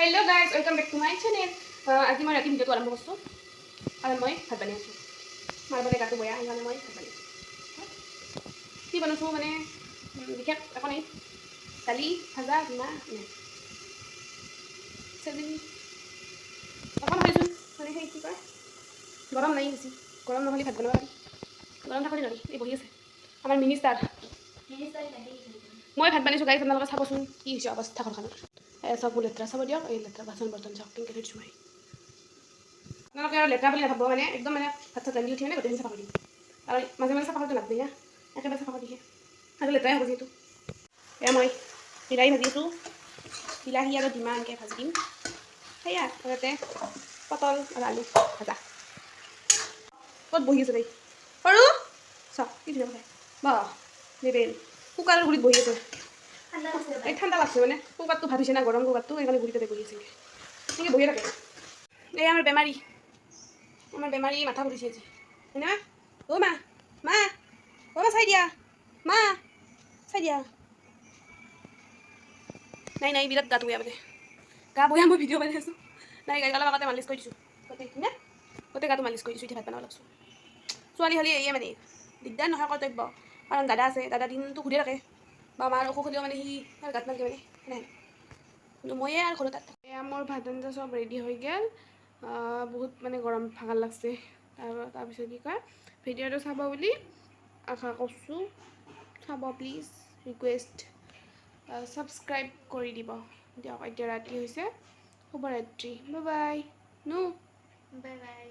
Hello guys, welcome back to my channel. আজি মই ৰাতি ভিডিঅ'টো আৰম্ভ কৰিছোঁ আৰু মই ভাত বনাই আছোঁ। মাৰ বনাই গাটো বয়া সেইকাৰণে মই ভাত বনাই কি বনাইছোঁ মানে বিশেষ একো নাই, দালি ভাজা ডিমা নাই চব্জি অকণ ভাবিছোঁ মানে সেই কি কয় গৰম নাই বেছি, গৰম নহ'লে ভাত বনাব পাৰি, গৰম থাকলে নোৱাৰি। এই বহি আছে আমাৰ মিনিষ্টাৰ। মই ভাত বনাইছোঁ গাইজ, আপোনালোকে চাবচোন কি হৈছে অৱস্থা ঘৰখনৰ। চব লেতেৰা চাব দিয়ক, এই লেতেৰা বাচন বৰ্তন চাওক কেনেকৈ থৈছোঁ মই। আপোনালোকে আৰু লেতেৰা বুলি নাভাব মানে একদম মানে ভাত চাত ৰান্ধি উঠি মানে গোটেইখিনি চাফা কৰি দিম আৰু মাজে মাজে চাফা কৰোঁতে নাপায় না, একেবাৰে চাফা কৰি দিয়ে আৰু লেতেৰাই হ'ব যিহেতু। এয়া মই বিলাহী ভাজি আছোঁ, বিলাহী আৰু ডিমা এনেকৈ ভাজি দিম সেয়া, আৰু তাতে পটল আৰু আলু ভাজা। ক'ত বহি আছে দেই সৰু চাওক কি ধুনীয়া কথা বাহ লেবেল কুকাৰৰ গুৰিত বহি আছে। এই ঠাণ্ডা লাগছে মানে কুকাৰটো ভাত হৈছে না, গৰম কুকাৰটো সেইকাৰণে গুৰিতে বহি আছে এনেকৈ বহিয়ে থাকে। এই আমাৰ বেমাৰী মাথা ফুৰিছে আজি হয়নে অ' মা মা অ' মা চাই দিয়া মা চাই দিয়া নাই বিৰাট গাটো বেয়া মানে গা বয়া মই ভিডিঅ' বনাই আছোঁ নাই গাড়ী অলপ আগতে মালিচ কৰি দিছোঁ গোটেই গাটো মালিচ কৰি দিছোঁ, এতিয়া ভাত বনাব লাগছোঁ। ছোৱালী হ'লে এয়ে মানে দিগদাৰ নহয় কৰ্তব্য, কাৰণ দাদা আছে, দাদা দিনটো ঘূৰিয়ে থাকে বা মাৰ অসুখ হ'লেও মানে সি তাৰ গাত নালাগে মানে সেনেহেন, কিন্তু ময়ে আৰু ঘৰত তাত এয়া মোৰ ভাত আঞ্জা চব ৰেডি হৈ গ'ল। বহুত মানে গৰম ভাগৰ লাগছে, তাৰপিছত কি কয় ভিডিঅ'টো চাব বুলি আশা কৰিছোঁ, চাব প্লিজ ৰিকুৱেষ্ট, ছাবস্ক্ৰাইব কৰি দিব দিয়ক। এতিয়া ৰাতি হৈছে, শুভৰাত্ৰি, বাই বাই।